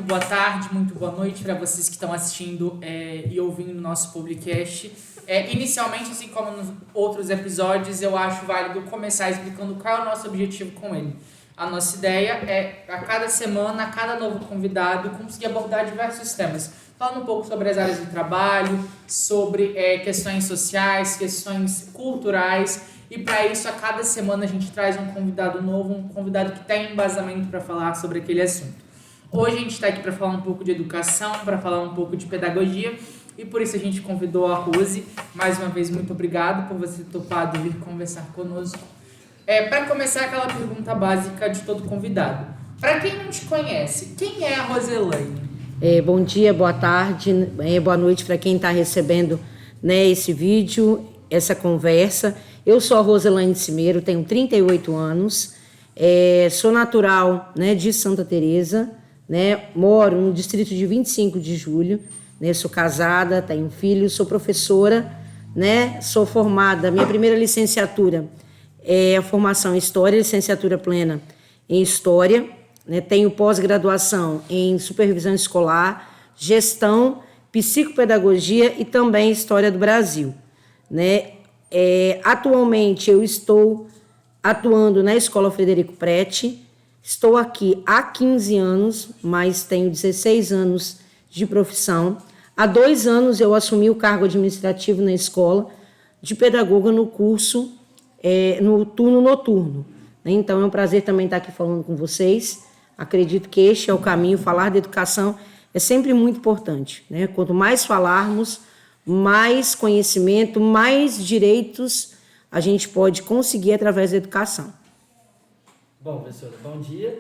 boa tarde, muito boa noite para vocês que estão assistindo e ouvindo o nosso podcast. Inicialmente, assim como nos outros episódios, eu acho válido começar explicando qual é o nosso objetivo com ele. A nossa ideia é, a cada semana, a cada novo convidado, conseguir abordar diversos temas. Falando um pouco sobre as áreas de trabalho, sobre questões sociais, questões culturais. E para isso, a cada semana a gente traz um convidado novo, um convidado que tem embasamento para falar sobre aquele assunto. Hoje a gente está aqui para falar um pouco de educação, para falar um pouco de pedagogia, e por isso a gente convidou a Rose. Mais uma vez, muito obrigado por você ter topado vir conversar conosco. Para começar, aquela pergunta básica de todo convidado. Para quem não te conhece, quem é a Roselaine? Bom dia, boa tarde, boa noite para quem está recebendo, esse vídeo, essa conversa. Eu sou a Roselaine Cimeiro, tenho 38 anos, sou natural, de Santa Teresa, moro no distrito de 25 de Julho, sou casada, tenho um filho, sou professora, sou formada, minha primeira licenciatura é a formação em História, licenciatura plena em História, tenho pós-graduação em Supervisão Escolar, Gestão, Psicopedagogia e também História do Brasil, Atualmente eu estou atuando na Escola Frederico Preti, estou aqui há 15 anos, mas tenho 16 anos de profissão. Há 2 anos eu assumi o cargo administrativo na escola de pedagoga no curso, no turno noturno. Então é um prazer também estar aqui falando com vocês. Acredito que este é o caminho, falar de educação é sempre muito importante. Quanto mais falarmos, mais conhecimento, mais direitos a gente pode conseguir através da educação. Bom, professora, bom dia.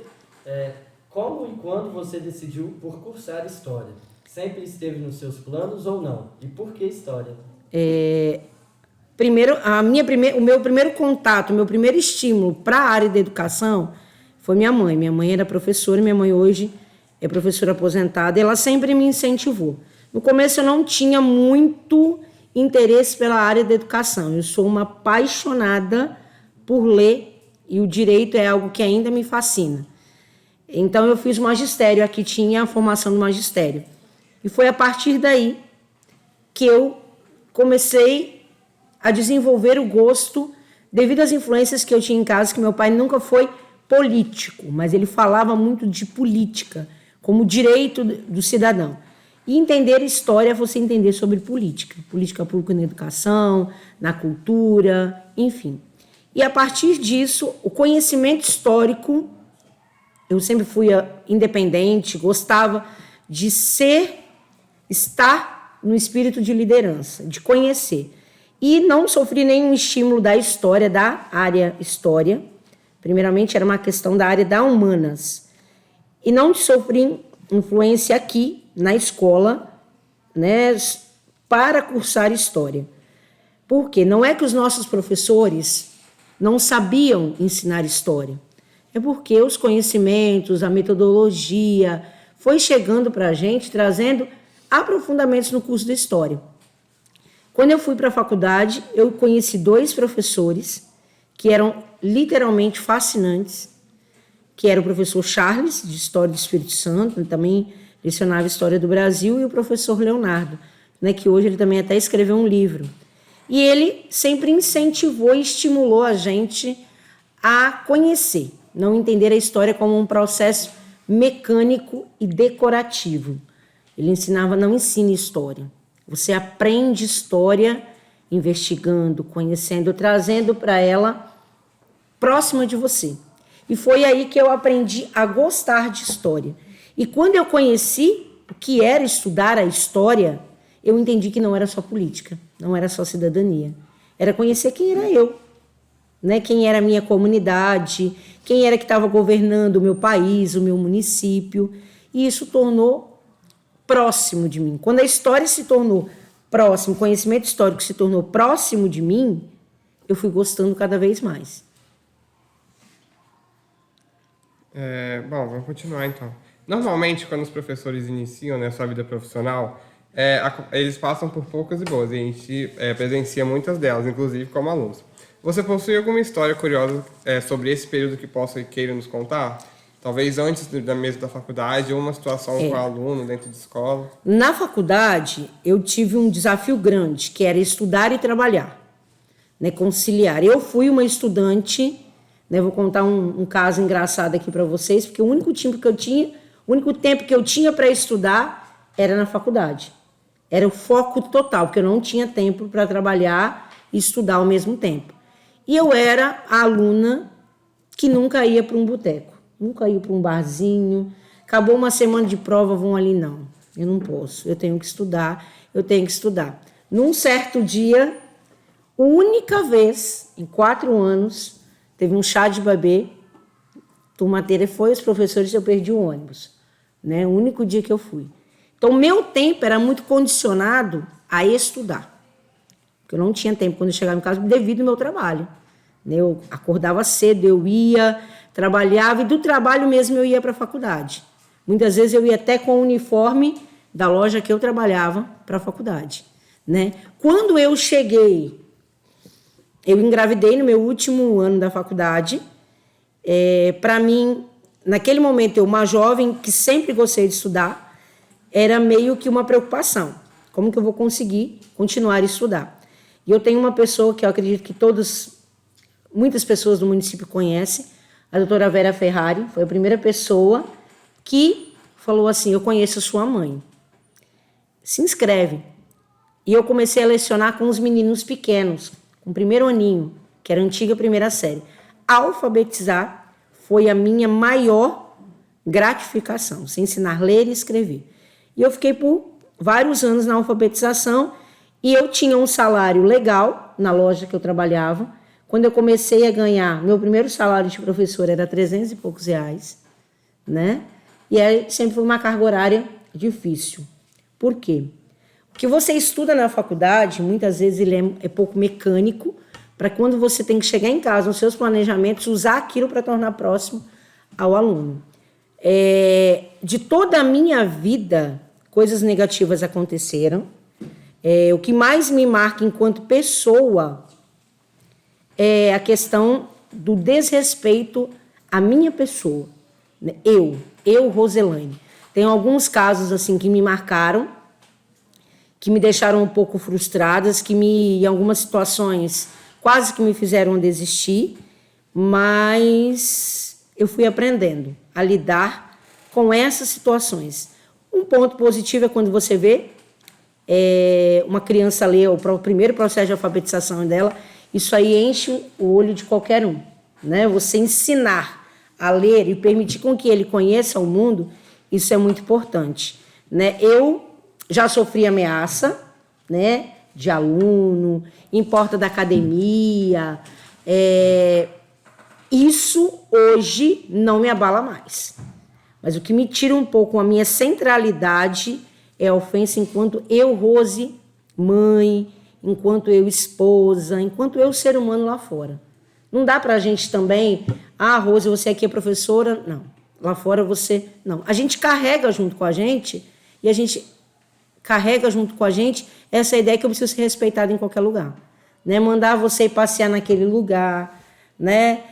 Como e quando você decidiu por cursar História? Sempre esteve nos seus planos ou não? E por que História? O meu primeiro contato, o meu primeiro estímulo para a área da educação foi minha mãe. Minha mãe era professora, minha mãe hoje é professora aposentada, e ela sempre me incentivou. No começo eu não tinha muito interesse pela área da educação. Eu sou uma apaixonada por ler e o direito é algo que ainda me fascina. Então eu fiz o magistério, aqui tinha a formação do magistério. E foi a partir daí que eu comecei a desenvolver o gosto devido às influências que eu tinha em casa, que meu pai nunca foi político, mas ele falava muito de política, como direito do cidadão. E entender história é você entender sobre política pública na educação, na cultura, enfim. E a partir disso, o conhecimento histórico, eu sempre fui independente, gostava de estar no espírito de liderança, de conhecer. E não sofri nenhum estímulo da história, da área história. Primeiramente, era uma questão da área da humanas. E não sofri influência aqui, na escola, para cursar História. Por quê? Não é que os nossos professores não sabiam ensinar História. É porque os conhecimentos, a metodologia, foi chegando para a gente, trazendo aprofundamentos no curso de História. Quando eu fui para a faculdade, eu conheci 2 professores que eram literalmente fascinantes, que era o professor Charles, de História do Espírito Santo, ele também lecionava História do Brasil, e o professor Leonardo, que hoje ele também até escreveu um livro. E ele sempre incentivou e estimulou a gente a conhecer, não entender a história como um processo mecânico e decorativo. Ele ensinava, não ensine história. Você aprende história investigando, conhecendo, trazendo para ela próxima de você. E foi aí que eu aprendi a gostar de história. E quando eu conheci o que era estudar a história, eu entendi que não era só política, não era só cidadania. Era conhecer quem era eu, quem era a minha comunidade, quem era que estava governando o meu país, o meu município. E isso tornou próximo de mim. Quando a história se tornou próximo, o conhecimento histórico se tornou próximo de mim, eu fui gostando cada vez mais. Bom, vamos continuar então. Normalmente, quando os professores iniciam sua vida profissional, eles passam por poucas e boas, e a gente presencia muitas delas, inclusive como alunos. Você possui alguma história curiosa sobre esse período que possa e queira nos contar? talvez antes da mesa da faculdade, ou uma situação com o aluno dentro de escola? Na faculdade, eu tive um desafio grande, que era estudar e trabalhar, né, conciliar. Eu fui uma estudante, né, vou contar um caso engraçado aqui para vocês, porque o único tempo que eu tinha para estudar era na faculdade. Era o foco total, porque eu não tinha tempo para trabalhar e estudar ao mesmo tempo. E eu era a aluna que nunca ia para um boteco, nunca ia para um barzinho. Acabou uma semana de prova, vão ali, não. Eu não posso, eu tenho que estudar. Num certo dia, única vez, em 4 anos, teve um chá de bebê, turma inteira foi, os professores, eu perdi o ônibus. Né? O único dia que eu fui. Então, meu tempo era muito condicionado a estudar. Porque eu não tinha tempo quando eu chegava em casa devido ao meu trabalho. Eu acordava cedo, eu ia, trabalhava, e do trabalho mesmo eu ia para a faculdade. Muitas vezes eu ia até com o uniforme da loja que eu trabalhava para a faculdade. Né? Quando eu cheguei, eu engravidei no meu último ano da faculdade. Para mim, naquele momento, eu, uma jovem que sempre gostei de estudar, era meio que uma preocupação. Como que eu vou conseguir continuar a estudar? E eu tenho uma pessoa que eu acredito que muitas pessoas do município conhecem, a doutora Vera Ferrari, foi a primeira pessoa que falou assim, eu conheço a sua mãe, se inscreve. E eu comecei a lecionar com os meninos pequenos, com o primeiro aninho, que era a antiga primeira série. Alfabetizar foi a minha maior gratificação, se ensinar a ler e escrever. E eu fiquei por vários anos na alfabetização e eu tinha um salário legal na loja que eu trabalhava. Quando eu comecei a ganhar, meu primeiro salário de professor era 300 e poucos reais, né? E aí sempre foi uma carga horária difícil. Por quê? O que você estuda na faculdade, muitas vezes ele é pouco mecânico, para quando você tem que chegar em casa, nos seus planejamentos, usar aquilo para tornar próximo ao aluno. De toda a minha vida, coisas negativas aconteceram. O que mais me marca enquanto pessoa é a questão do desrespeito à minha pessoa. Eu, Roselaine. Tem alguns casos assim que me marcaram, que me deixaram um pouco frustradas, que em algumas situações quase que me fizeram desistir, mas eu fui aprendendo a lidar com essas situações. Um ponto positivo é quando você vê uma criança ler o primeiro processo de alfabetização dela, isso aí enche o olho de qualquer um. Né? Você ensinar a ler e permitir com que ele conheça o mundo, isso é muito importante. Né? Eu já sofri ameaça, né, de aluno, em porta da academia. Isso hoje não me abala mais. Mas o que me tira um pouco a minha centralidade é a ofensa enquanto eu, Rose, mãe, enquanto eu, esposa, enquanto eu, ser humano lá fora. Não dá pra gente também, Rose, você aqui é professora, não. Lá fora você, não. A gente carrega junto com a gente, e a gente carrega junto com a gente essa ideia que eu preciso ser respeitada em qualquer lugar. Né? Mandar você ir passear naquele lugar, né?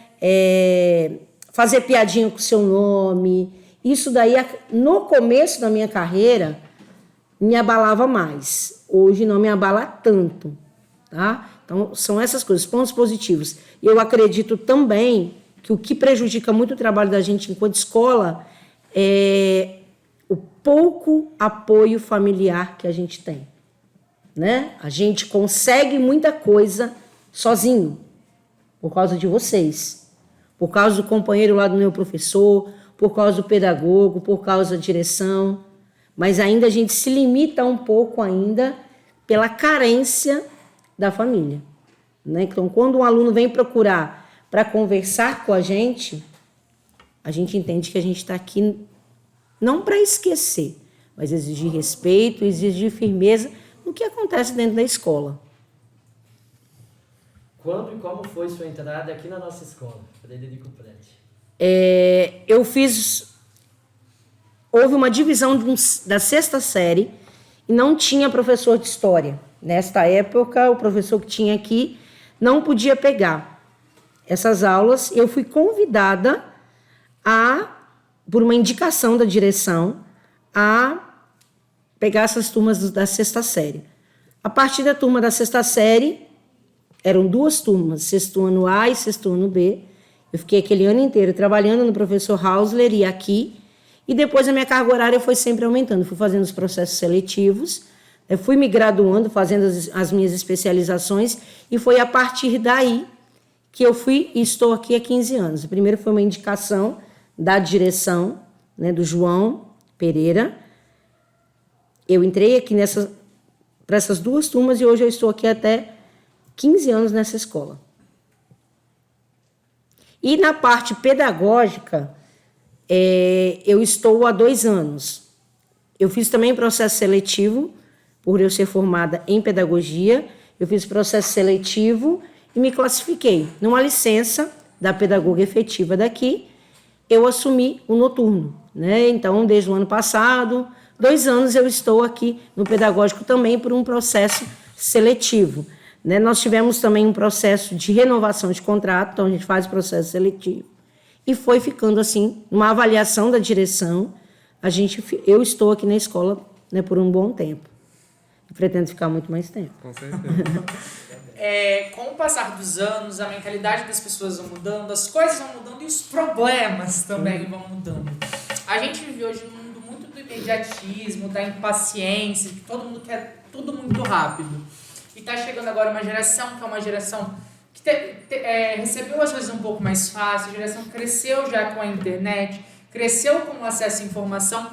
Fazer piadinha com o seu nome. Isso daí, no começo da minha carreira, me abalava mais. Hoje não me abala tanto. Tá? Então, são essas coisas, pontos positivos. E eu acredito também que o que prejudica muito o trabalho da gente enquanto escola é o pouco apoio familiar que a gente tem. Né? A gente consegue muita coisa sozinho, por causa de vocês, por causa do companheiro lá do meu professor, por causa do pedagogo, por causa da direção, mas ainda a gente se limita um pouco ainda pela carência da família. Né? Então, quando um aluno vem procurar para conversar com a gente entende que a gente está aqui não para esquecer, mas exigir respeito, exigir firmeza no que acontece dentro da escola. Quando e como foi sua entrada aqui na nossa escola, Frederico Prete? Houve uma divisão da 6ª série e não tinha professor de história. Nesta época, o professor que tinha aqui não podia pegar essas aulas. Eu fui convidada a por uma indicação da direção, a pegar essas turmas da sexta série. A partir da turma da sexta série, eram 2 turmas, sexto ano A e sexto ano B. Eu fiquei aquele ano inteiro trabalhando no professor Hausler e aqui, e depois a minha carga horária foi sempre aumentando. Fui fazendo os processos seletivos, eu fui me graduando, fazendo as minhas especializações, e foi a partir daí que eu fui e estou aqui há 15 anos. Primeiro foi uma indicação da direção, né, do João Pereira. Eu entrei aqui para essas 2 turmas e hoje eu estou aqui até 15 anos nessa escola. E na parte pedagógica, eu estou há 2 anos. Eu fiz também processo seletivo, por eu ser formada em pedagogia. Eu fiz processo seletivo e me classifiquei. Numa licença da pedagoga efetiva daqui, eu assumi o noturno, né? Então, desde o ano passado, 2 anos eu estou aqui no pedagógico também por um processo seletivo, né? Nós tivemos também um processo de renovação de contrato, então a gente faz o processo seletivo. E foi ficando assim, uma avaliação da direção, eu estou aqui na escola, né, por um bom tempo. E pretendo ficar muito mais tempo. Com certeza. Com o passar dos anos, a mentalidade das pessoas vão mudando, as coisas vão mudando e os problemas também vão mudando. A gente vive hoje num mundo muito do imediatismo, da impaciência, que todo mundo quer tudo muito rápido. E tá chegando agora uma geração que é uma geração que recebeu as coisas um pouco mais fácil, a geração cresceu já com a internet, cresceu com o acesso à informação,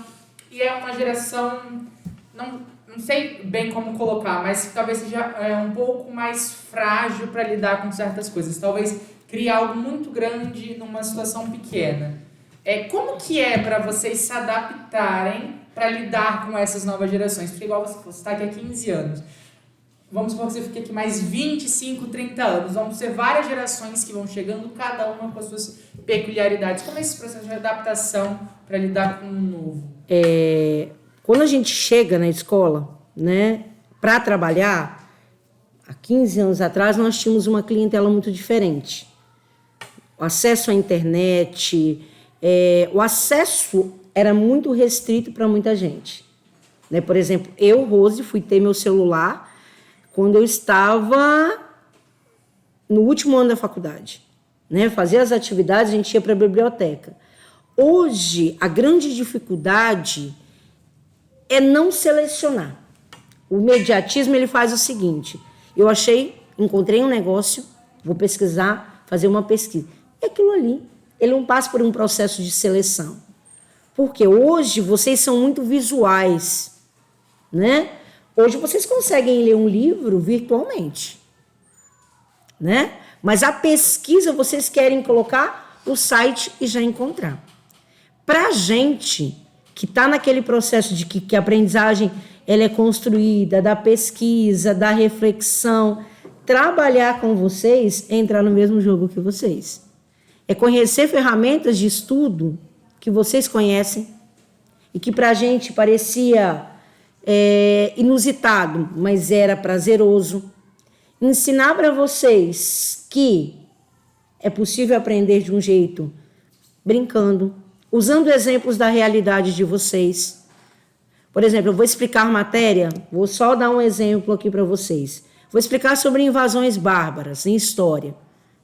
e é uma geração, não sei bem como colocar, mas talvez seja um pouco mais frágil para lidar com certas coisas. Talvez criar algo muito grande numa situação pequena. Como que é para vocês se adaptarem para lidar com essas novas gerações? Porque igual você está aqui há 15 anos. Vamos supor que você fique aqui mais 25, 30 anos. Vamos ser várias gerações que vão chegando, cada uma com as suas peculiaridades. Como é esse processo de adaptação para lidar com o novo? Quando a gente chega na escola, né, para trabalhar, há 15 anos atrás, nós tínhamos uma clientela muito diferente. O acesso à internet, o acesso era muito restrito para muita gente. Né? Por exemplo, eu, Rose, fui ter meu celular quando eu estava no último ano da faculdade. Né? Fazia as atividades, a gente ia para a biblioteca. Hoje, a grande dificuldade é não selecionar. O imediatismo, ele faz o seguinte: encontrei um negócio, vou pesquisar, fazer uma pesquisa. E aquilo ali, ele não passa por um processo de seleção. Porque hoje vocês são muito visuais, né? Hoje vocês conseguem ler um livro virtualmente, né? Mas a pesquisa vocês querem colocar o site e já encontrar. Para a gente que está naquele processo de que a aprendizagem ela é construída, da pesquisa, da reflexão, trabalhar com vocês é entrar no mesmo jogo que vocês. É conhecer ferramentas de estudo que vocês conhecem e que para a gente parecia inusitado, mas era prazeroso. Ensinar para vocês que é possível aprender de um jeito brincando, usando exemplos da realidade de vocês. Por exemplo, eu vou explicar matéria, vou só dar um exemplo aqui para vocês. Vou explicar sobre invasões bárbaras em história.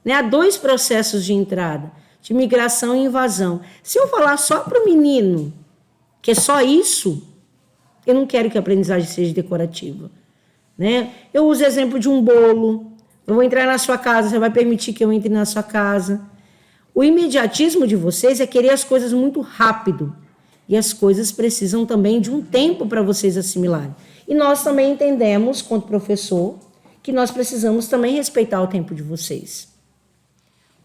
Né? Há 2 processos de entrada, de migração e invasão. Se eu falar só para o menino que é só isso, eu não quero que a aprendizagem seja decorativa. Né? Eu uso o exemplo de um bolo. Eu vou entrar na sua casa, você vai permitir que eu entre na sua casa. O imediatismo de vocês é querer as coisas muito rápido. E as coisas precisam também de um tempo para vocês assimilarem. E nós também entendemos, quanto professor, que nós precisamos também respeitar o tempo de vocês.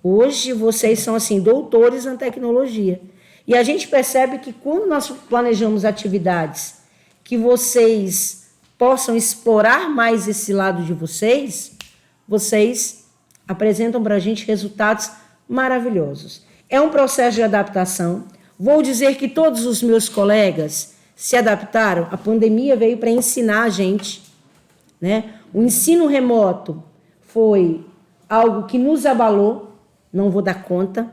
Hoje vocês são assim, doutores na tecnologia. E a gente percebe que quando nós planejamos atividades que vocês possam explorar mais esse lado de vocês apresentam para a gente resultados maravilhosos. É um processo de adaptação. Vou dizer que todos os meus colegas se adaptaram. A pandemia veio para ensinar a gente. Né? O ensino remoto foi algo que nos abalou. Não vou dar conta.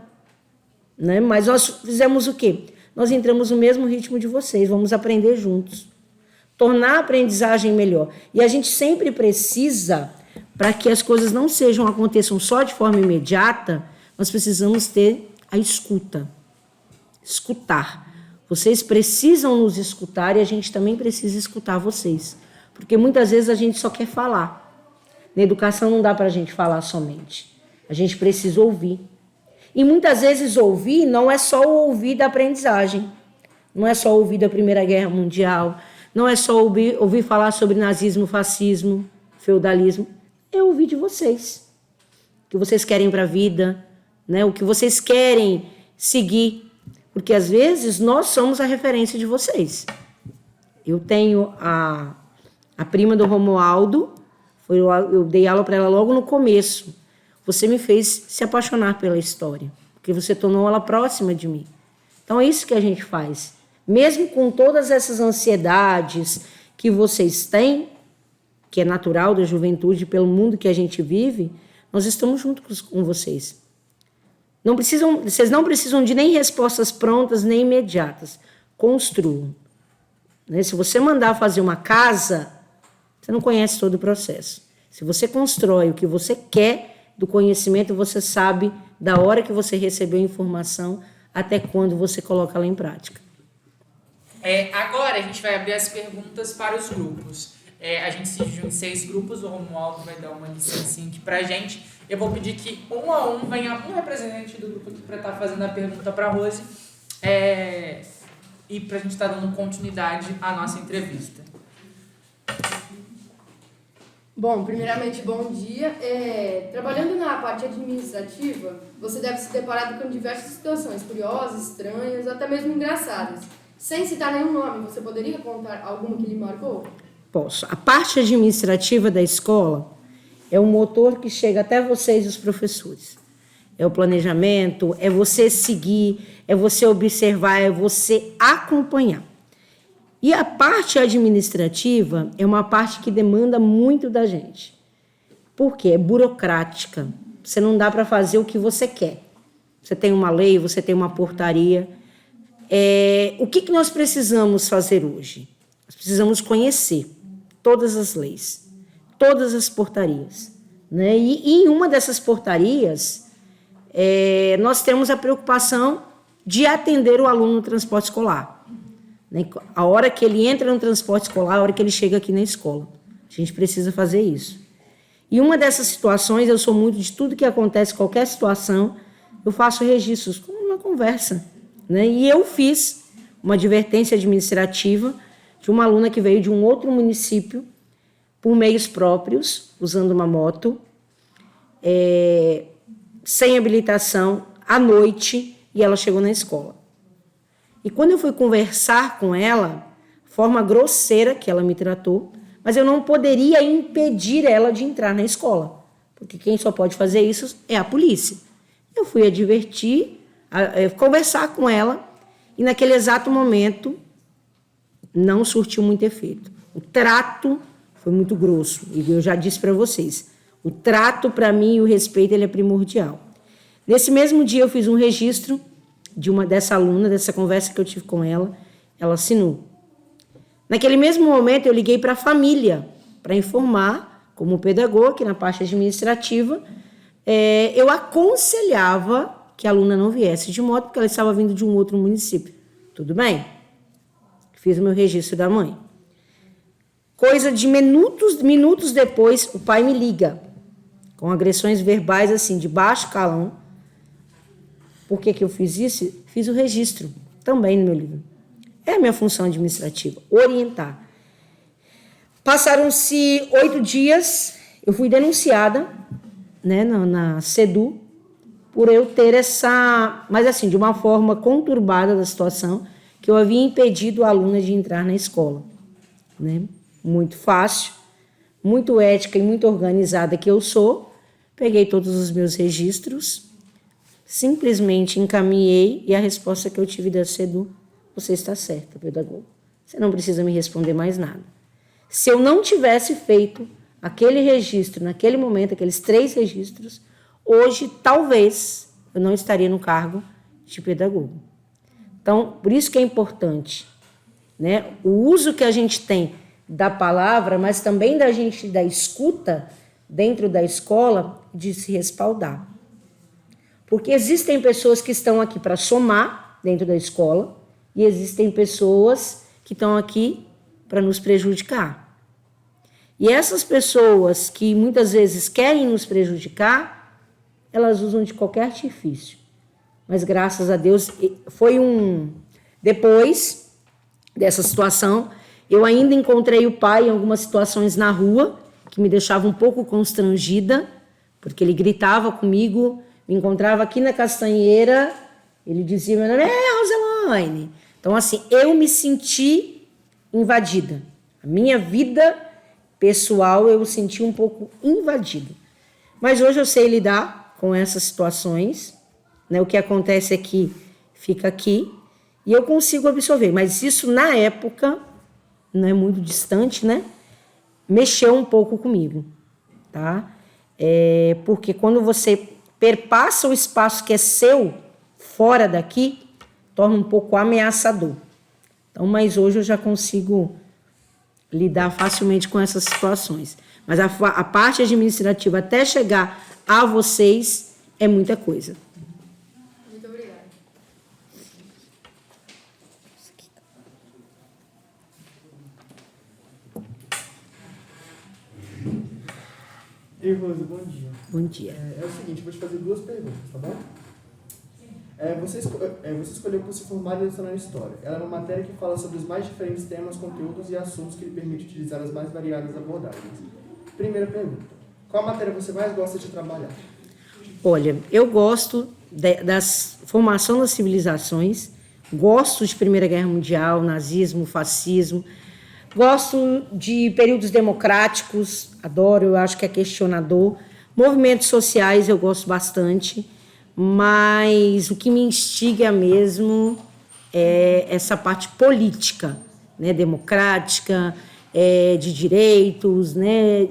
Né? Mas nós fizemos o quê? nós entramos no mesmo ritmo de vocês, vamos aprender juntos. Tornar a aprendizagem melhor. E a gente sempre precisa, para que as coisas não aconteçam só de forma imediata, nós precisamos ter a escuta. Escutar. Vocês precisam nos escutar e a gente também precisa escutar vocês. Porque muitas vezes a gente só quer falar. Na educação não dá para a gente falar somente. A gente precisa ouvir. E muitas vezes ouvir não é só o ouvir da aprendizagem. Não é só ouvir da Primeira Guerra Mundial. Não é só ouvir falar sobre nazismo, fascismo, feudalismo. É ouvir de vocês. O que vocês querem para a vida, né? O que vocês querem seguir. Porque às vezes nós somos a referência de vocês. Eu tenho a prima do Romualdo, eu dei aula para ela logo no começo. Você me fez se apaixonar pela história, porque você tornou ela próxima de mim. Então é isso que a gente faz. Mesmo com todas essas ansiedades que vocês têm, que é natural da juventude, pelo mundo que a gente vive, nós estamos juntos com vocês. Vocês não precisam de nem respostas prontas, nem imediatas. Construam. Né? Se você mandar fazer uma casa, você não conhece todo o processo. Se você constrói o que você quer do conhecimento, você sabe da hora que você recebeu a informação até quando você coloca ela em prática. Agora a gente vai abrir as perguntas para os grupos. A gente se dividiu em 6 grupos, o Romualdo vai dar uma licencinha aqui pra gente. Eu vou pedir que um a um venha um representante do grupo aqui para estar fazendo a pergunta para a Rose e para a gente estar dando continuidade à nossa entrevista. Bom, primeiramente, bom dia. Trabalhando na parte administrativa, você deve se deparar com diversas situações curiosas, estranhas, até mesmo engraçadas. Sem citar nenhum nome, você poderia contar alguma que lhe marcou? Posso. A parte administrativa da escola é o motor que chega até vocês, os professores. É o planejamento, é você seguir, é você observar, é você acompanhar. E a parte administrativa é uma parte que demanda muito da gente. Por quê? É burocrática. Você não dá para fazer o que você quer. Você tem uma lei, você tem uma portaria. O que nós precisamos fazer hoje? Nós precisamos conhecer todas as leis, todas as portarias. Né? E em uma dessas portarias, nós temos a preocupação de atender o aluno no transporte escolar. A hora que ele entra no transporte escolar, a hora que ele chega aqui na escola. A gente precisa fazer isso. E uma dessas situações, eu sou muito de tudo que acontece, qualquer situação, eu faço registros, como uma conversa. Né? E eu fiz uma advertência administrativa de uma aluna que veio de um outro município, por meios próprios, usando uma moto, sem habilitação, à noite, e ela chegou na escola. E quando eu fui conversar com ela, forma grosseira que ela me tratou, mas eu não poderia impedir ela de entrar na escola, porque quem só pode fazer isso é a polícia. Eu fui advertir, conversar com ela, e naquele exato momento não surtiu muito efeito. O trato foi muito grosso, e eu já disse para vocês, o trato para mim e o respeito ele é primordial. Nesse mesmo dia eu fiz um registro dessa aluna, dessa conversa que eu tive com ela, ela assinou. Naquele mesmo momento eu liguei para a família, para informar, como pedagoga, que na parte administrativa, eu aconselhava que a aluna não viesse de moto, porque ela estava vindo de um outro município. Tudo bem? Fiz o meu registro da mãe. Coisa de minutos depois, o pai me liga, com agressões verbais assim, de baixo calão. Por que eu fiz isso? Fiz o registro, também no meu livro. É a minha função administrativa, orientar. Passaram-se 8 dias, eu fui denunciada, né, na SEDU, por eu ter mas assim, de uma forma conturbada da situação, que eu havia impedido a aluna de entrar na escola. Né? Muito fácil, muito ética e muito organizada que eu sou, peguei todos os meus registros, simplesmente encaminhei e a resposta que eu tive da SEDU, você está certa, pedagogo. Você não precisa me responder mais nada. Se eu não tivesse feito aquele registro, naquele momento, aqueles 3 registros, hoje, talvez, eu não estaria no cargo de pedagogo. Então, por isso que é importante, né? O uso que a gente tem da palavra, mas também da escuta dentro da escola, de se respaldar. Porque existem pessoas que estão aqui para somar dentro da escola e existem pessoas que estão aqui para nos prejudicar. E essas pessoas que muitas vezes querem nos prejudicar, elas usam de qualquer artifício. Mas graças a Deus, depois dessa situação, eu ainda encontrei o pai em algumas situações na rua, que me deixava um pouco constrangida, porque ele gritava comigo, me encontrava aqui na Castanheira, ele dizia, meu nome é Roselaine. Então, assim, eu me senti invadida. A minha vida pessoal, eu senti um pouco invadida. Mas hoje eu sei lidar com essas situações, né? O que acontece aqui, fica aqui, e eu consigo absorver. Mas isso, na época, não é muito distante, né? Mexeu um pouco comigo, tá? Porque quando você perpassa o espaço que é seu, fora daqui, torna um pouco ameaçador. Então, mas hoje eu já consigo lidar facilmente com essas situações. Mas a parte administrativa, até chegar a vocês, é muita coisa. Muito obrigada. Ei, Rose, bom dia. Bom dia. É o seguinte, eu vou te fazer 2 perguntas, tá bom? Você escolheu por se formar em lecionar História. Ela é uma matéria que fala sobre os mais diferentes temas, conteúdos e assuntos que lhe permite utilizar as mais variadas abordagens. Primeira pergunta. Qual matéria você mais gosta de trabalhar? Olha, eu gosto da formação das civilizações, gosto de Primeira Guerra Mundial, nazismo, fascismo, gosto de períodos democráticos, adoro, eu acho que é questionador. Movimentos sociais eu gosto bastante, mas o que me instiga mesmo é essa parte política, né, democrática, de direitos, né,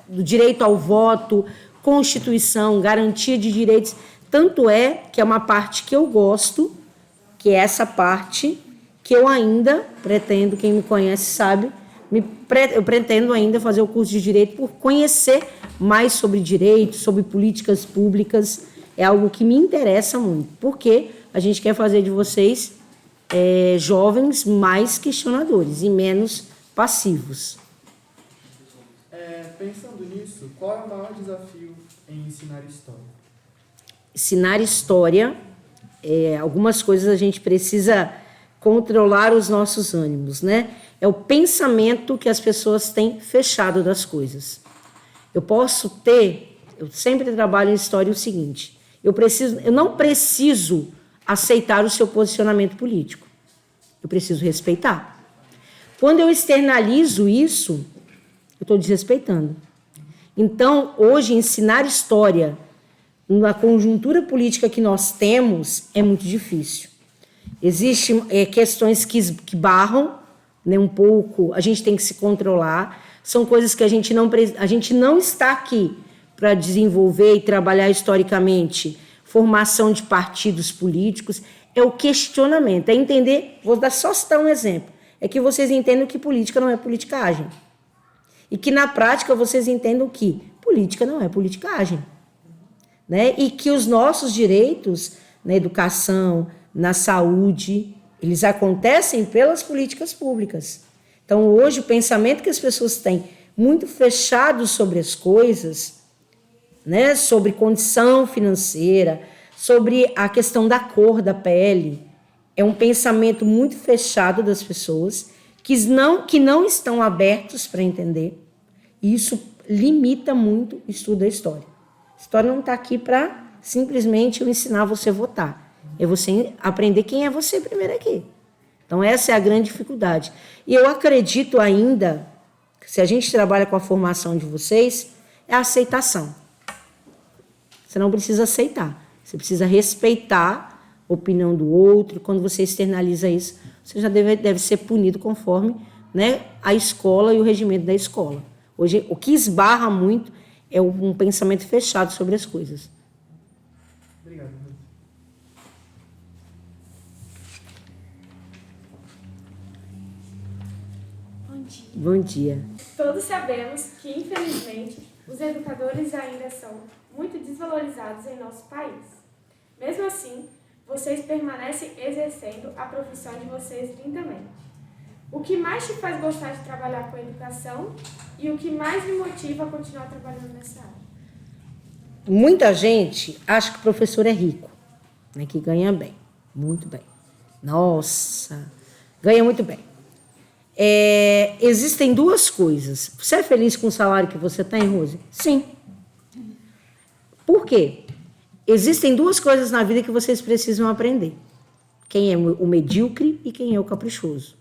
do direito ao voto, Constituição, garantia de direitos. Tanto é que é uma parte que eu gosto, que é essa parte que eu ainda pretendo, quem me conhece sabe, eu pretendo ainda fazer o curso de Direito por conhecer mais sobre direito, sobre políticas públicas. É algo que me interessa muito, porque a gente quer fazer de vocês jovens mais questionadores e menos passivos. Pensando nisso, qual é o maior desafio em ensinar história? Ensinar história, algumas coisas a gente precisa controlar os nossos ânimos, né? É o pensamento que as pessoas têm fechado das coisas. Eu sempre trabalho em história o seguinte, eu não preciso aceitar o seu posicionamento político, eu preciso respeitar. Quando eu externalizo isso, eu estou desrespeitando. Então, hoje, ensinar história na conjuntura política que nós temos é muito difícil. Existem questões que barram, né, um pouco, a gente tem que se controlar. São coisas que a gente não está aqui para desenvolver e trabalhar historicamente formação de partidos políticos. É o questionamento, é entender, vou só citar um exemplo, é que vocês entendam que política não é politicagem. E que na prática vocês entendam que política não é politicagem. Né? E que os nossos direitos na educação, na saúde, eles acontecem pelas políticas públicas. Então, hoje, o pensamento que as pessoas têm muito fechado sobre as coisas, né? Sobre condição financeira, sobre a questão da cor da pele, é um pensamento muito fechado das pessoas que não estão abertos para entender. E isso limita muito o estudo da história. A história não está aqui para simplesmente eu ensinar você a votar. É você aprender quem é você primeiro aqui. Então, essa é a grande dificuldade. E eu acredito ainda, que se a gente trabalha com a formação de vocês, é a aceitação. Você não precisa aceitar. Você precisa respeitar a opinião do outro. Quando você externaliza isso, você já deve ser punido conforme, né, a escola e o regimento da escola. Hoje, o que esbarra muito é um pensamento fechado sobre as coisas. Obrigado. dia. Bom dia. Todos sabemos que, infelizmente, os educadores ainda são muito desvalorizados em nosso país. Mesmo assim, vocês permanecem exercendo a profissão de vocês lindamente. O que mais te faz gostar de trabalhar com a educação e o que mais me motiva a continuar trabalhando nessa área? Muita gente acha que o professor é rico, né, que ganha bem, muito bem. Nossa, ganha muito bem. Existem duas coisas. Você é feliz com o salário que você tem, Rose? Sim. Por quê? Existem duas coisas na vida que vocês precisam aprender. Quem é o medíocre e quem é o caprichoso.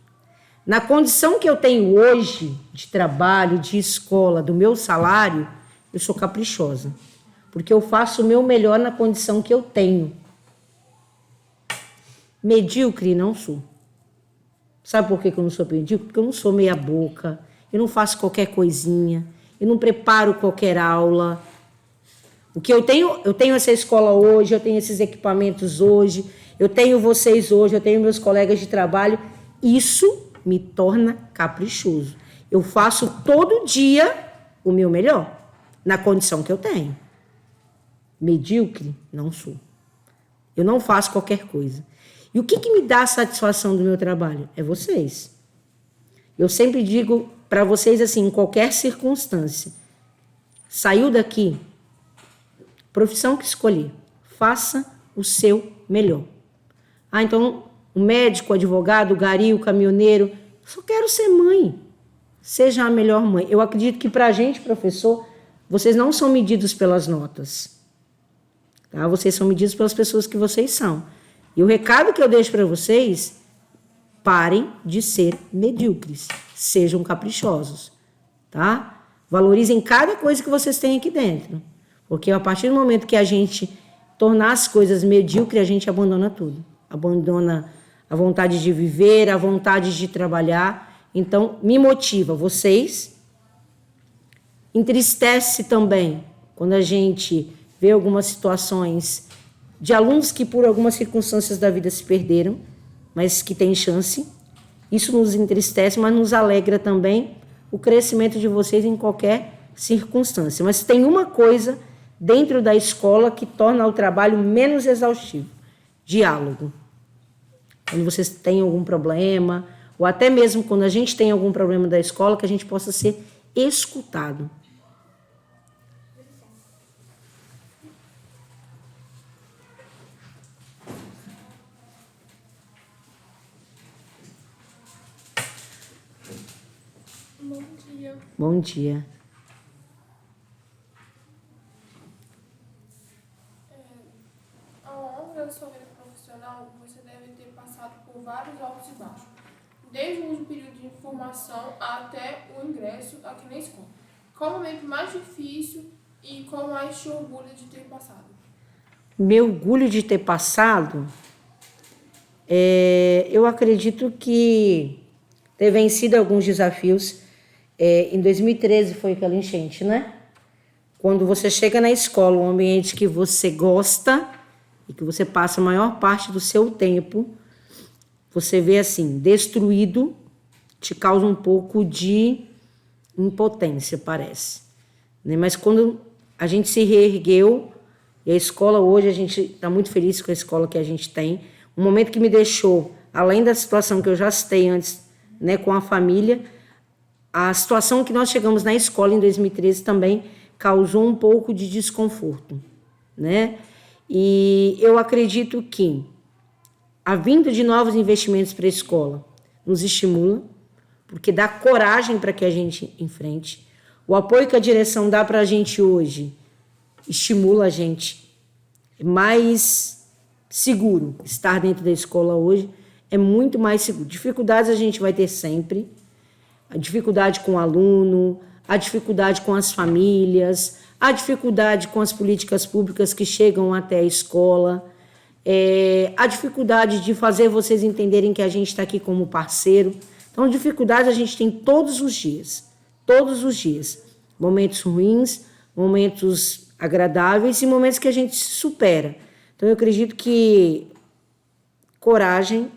Na condição que eu tenho hoje, de trabalho, de escola, do meu salário, eu sou caprichosa. Porque eu faço o meu melhor na condição que eu tenho. Medíocre não sou. Sabe por que eu não sou medíocre? Porque eu não sou meia boca, eu não faço qualquer coisinha, eu não preparo qualquer aula. O que eu tenho essa escola hoje, eu tenho esses equipamentos hoje, eu tenho vocês hoje, eu tenho meus colegas de trabalho. Isso me torna caprichoso. Eu faço todo dia o meu melhor, na condição que eu tenho. Medíocre, não sou. Eu não faço qualquer coisa. E o que me dá a satisfação do meu trabalho? É vocês. Eu sempre digo para vocês assim, em qualquer circunstância, saiu daqui, profissão que escolher, faça o seu melhor. Então, o médico, o advogado, o gari, o caminhoneiro, eu só quero ser mãe. Seja a melhor mãe. Eu acredito que para a gente, professor, vocês não são medidos pelas notas. Tá? Vocês são medidos pelas pessoas que vocês são. E o recado que eu deixo para vocês, parem de ser medíocres. Sejam caprichosos. Tá? Valorizem cada coisa que vocês têm aqui dentro. Porque a partir do momento que a gente tornar as coisas medíocres, a gente abandona tudo. Abandona a vontade de viver, a vontade de trabalhar. Então, me motiva. Vocês. Entristece também quando a gente vê algumas situações de alunos que por algumas circunstâncias da vida se perderam, mas que têm chance. Isso nos entristece, mas nos alegra também o crescimento de vocês em qualquer circunstância. Mas tem uma coisa dentro da escola que torna o trabalho menos exaustivo: diálogo. Quando vocês têm algum problema, ou até mesmo quando a gente tem algum problema da escola, que a gente possa ser escutado. Bom dia. Bom dia. Ao longo da sua vida profissional, você deve ter passado por vários altos e baixos, desde o período de formação até o ingresso aqui na escola. Qual o momento mais difícil e qual mais te orgulha de ter passado? Meu orgulho de ter passado, eu acredito que ter vencido alguns desafios. Em 2013 foi aquela enchente, né? Quando você chega na escola, um ambiente que você gosta e que você passa a maior parte do seu tempo, você vê assim, destruído, te causa um pouco de impotência, parece. Né? Mas quando a gente se reergueu, e a escola hoje, a gente está muito feliz com a escola que a gente tem, um momento que me deixou, além da situação que eu já citei antes, né, com a família, a situação que nós chegamos na escola em 2013 também causou um pouco de desconforto, né? E eu acredito que a vinda de novos investimentos para a escola nos estimula, porque dá coragem para que a gente enfrente. O apoio que a direção dá para a gente hoje estimula a gente. É mais seguro estar dentro da escola hoje, é muito mais seguro. Dificuldades a gente vai ter sempre, a dificuldade com o aluno, a dificuldade com as famílias, a dificuldade com as políticas públicas que chegam até a escola, a dificuldade de fazer vocês entenderem que a gente está aqui como parceiro. Então, dificuldades a gente tem todos os dias. Momentos ruins, momentos agradáveis e momentos que a gente se supera. Então, eu acredito que coragem,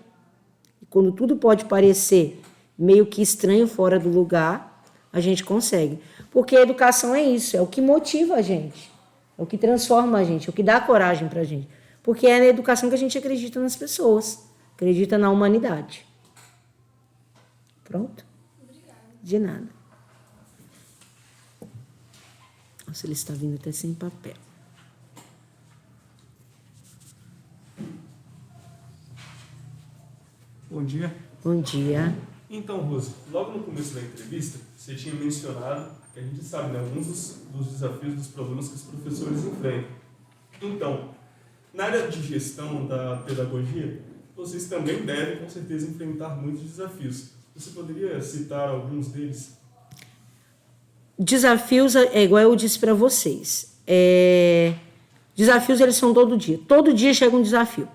quando tudo pode parecer meio que estranho, fora do lugar, a gente consegue. Porque a educação é isso, é o que motiva a gente, é o que transforma a gente, é o que dá coragem para a gente. Porque é na educação que a gente acredita nas pessoas, acredita na humanidade. Pronto? Obrigada. De nada. Nossa, ele está vindo até sem papel. Bom dia. Bom dia. Então, Rose, logo no começo da entrevista, você tinha mencionado que a gente sabe, né, alguns dos desafios, dos problemas que os professores enfrentam. Então, na área de gestão da pedagogia, vocês também devem, com certeza, enfrentar muitos desafios. Você poderia citar alguns deles? Desafios, é igual eu disse para vocês. Desafios, eles são todo dia. Todo dia chega um desafio,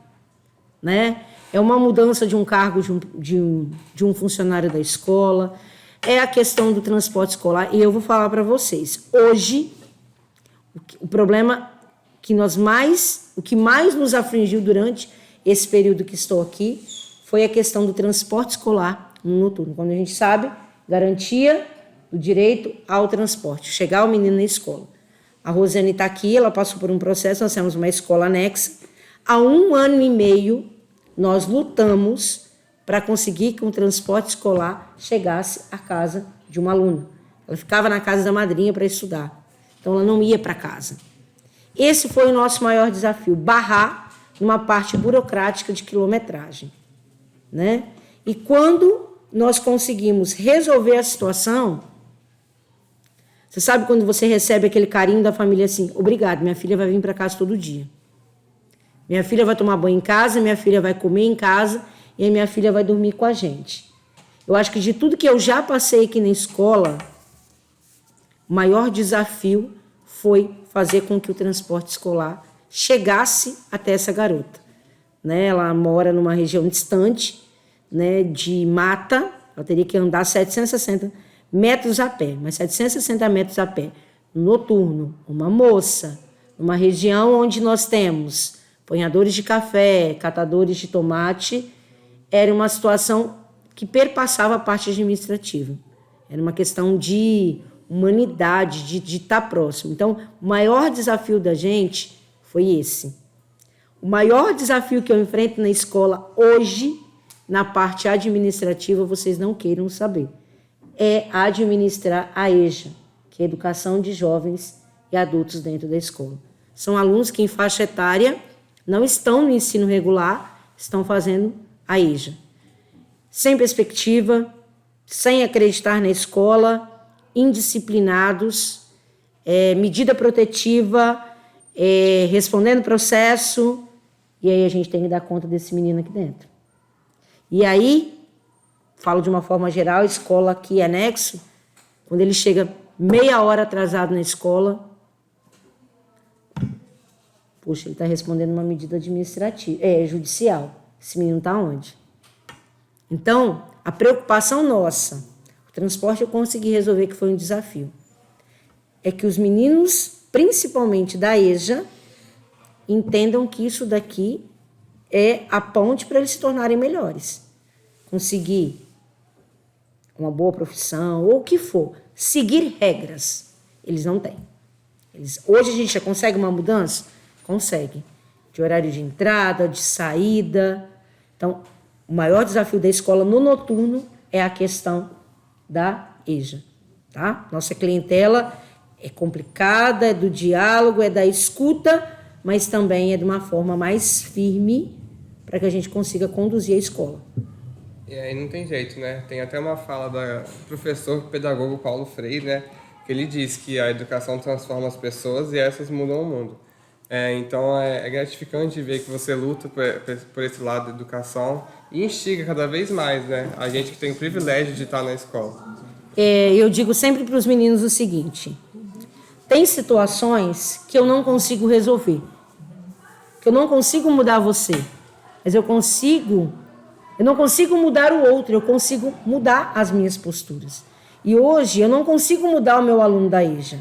né? É uma mudança de um cargo de um funcionário da escola, é a questão do transporte escolar. E eu vou falar para vocês, hoje, o problema o que mais nos afligiu durante esse período que estou aqui foi a questão do transporte escolar no noturno. Quando a gente sabe, garantia do direito ao transporte, chegar o menino na escola. A Rosiane está aqui, ela passou por um processo, nós temos uma escola anexa. Há 1 ano e meio, nós lutamos para conseguir que o transporte escolar chegasse à casa de uma aluna. Ela ficava na casa da madrinha para estudar, então ela não ia para casa. Esse foi o nosso maior desafio, barrar numa parte burocrática de quilometragem, né? E quando nós conseguimos resolver a situação, você sabe quando você recebe aquele carinho da família assim, obrigado, minha filha vai vir para casa todo dia. Minha filha vai tomar banho em casa, minha filha vai comer em casa e a minha filha vai dormir com a gente. Eu acho que de tudo que eu já passei aqui na escola, o maior desafio foi fazer com que o transporte escolar chegasse até essa garota, né? Ela mora numa região distante, né, de mata, ela teria que andar 760 metros a pé, mas 760 metros a pé, noturno, uma moça, numa região onde nós temos apanhadores de café, catadores de tomate, era uma situação que perpassava a parte administrativa. Era uma questão de humanidade, de estar próximo. Então, o maior desafio da gente foi esse. O maior desafio que eu enfrento na escola hoje, na parte administrativa, vocês não queiram saber, é administrar a EJA, que é a Educação de Jovens e Adultos dentro da escola. São alunos que em faixa etária não estão no ensino regular, estão fazendo a EJA. Sem perspectiva, sem acreditar na escola, indisciplinados, medida protetiva, respondendo processo, e aí a gente tem que dar conta desse menino aqui dentro. E aí, falo de uma forma geral, escola aqui anexo, quando ele chega meia hora atrasado na escola, puxa, ele está respondendo uma medida administrativa, judicial. Esse menino está onde? Então, a preocupação nossa, o transporte eu consegui resolver, que foi um desafio, é que os meninos, principalmente da EJA, entendam que isso daqui é a ponte para eles se tornarem melhores. Conseguir uma boa profissão, ou o que for, seguir regras, eles não têm. Hoje a gente já consegue uma mudança? Consegue. De horário de entrada, de saída. Então, o maior desafio da escola no noturno é a questão da EJA. Tá? Nossa clientela é complicada, é do diálogo, é da escuta, mas também é de uma forma mais firme para que a gente consiga conduzir a escola. E aí não tem jeito, né? Tem até uma fala do professor pedagogo Paulo Freire, né? Que ele diz que a educação transforma as pessoas e essas mudam o mundo. Então é gratificante ver que você luta por esse lado da educação e instiga cada vez mais, né? A gente que tem o privilégio de estar na escola. Eu digo sempre para os meninos o seguinte: tem situações que eu não consigo resolver, que eu não consigo mudar você, mas eu não consigo mudar o outro, eu consigo mudar as minhas posturas. E hoje eu não consigo mudar o meu aluno da EJA,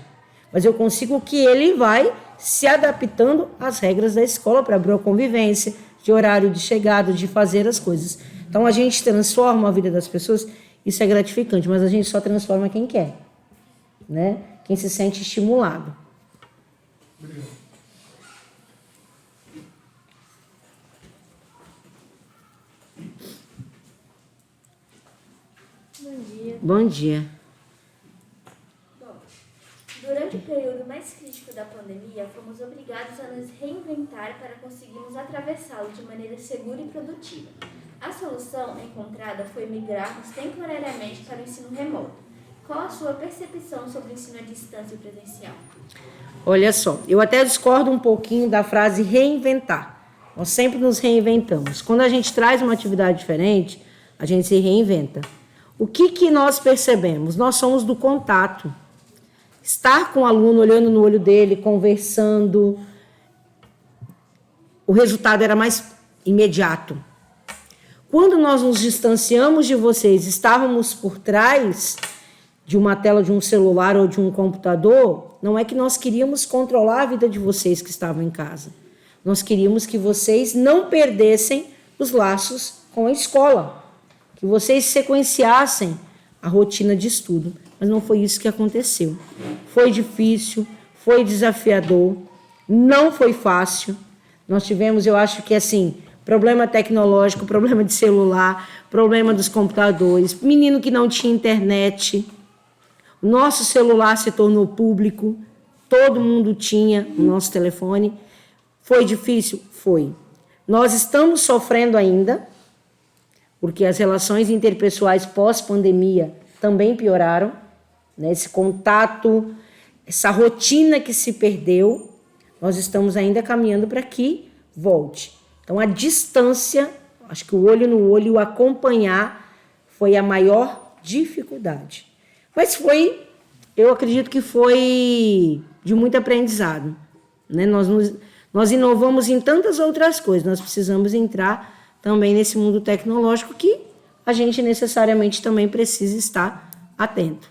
mas eu consigo que ele vai se adaptando às regras da escola para abrir a convivência, de horário de chegada, de fazer as coisas. Então a gente transforma a vida das pessoas isso é gratificante, mas a gente só transforma quem quer, né? Quem se sente estimulado. Obrigado. Bom dia. Bom dia. Bom, durante o período mais crítico da pandemia, fomos obrigados a nos reinventar para conseguirmos atravessá-lo de maneira segura e produtiva. A solução encontrada foi migrarmos temporariamente para o ensino remoto. Qual a sua percepção sobre o ensino à distância e presencial? Olha só, eu até discordo um pouquinho da frase reinventar. Nós sempre nos reinventamos. Quando a gente traz uma atividade diferente, a gente se reinventa. O que nós percebemos? Nós somos do contato. Estar com o aluno, olhando no olho dele, conversando, o resultado era mais imediato. Quando nós nos distanciamos de vocês, estávamos por trás de uma tela de um celular ou de um computador, não é que nós queríamos controlar a vida de vocês que estavam em casa. Nós queríamos que vocês não perdessem os laços com a escola, que vocês sequenciassem a rotina de estudo. Mas não foi isso que aconteceu. Foi difícil, foi desafiador, não foi fácil. Nós tivemos, eu acho que assim, problema tecnológico, problema de celular, problema dos computadores, menino que não tinha internet. O nosso celular se tornou público, todo mundo tinha o nosso telefone. Foi difícil? Foi. Nós estamos sofrendo ainda, porque as relações interpessoais pós-pandemia também pioraram, né? Esse contato, essa rotina que se perdeu, nós estamos ainda caminhando para que volte. Então, a distância, acho que o olho no olho, o acompanhar, foi a maior dificuldade. Mas eu acredito que foi de muito aprendizado, né? Nós inovamos em tantas outras coisas, nós precisamos entrar também nesse mundo tecnológico que a gente necessariamente também precisa estar atento.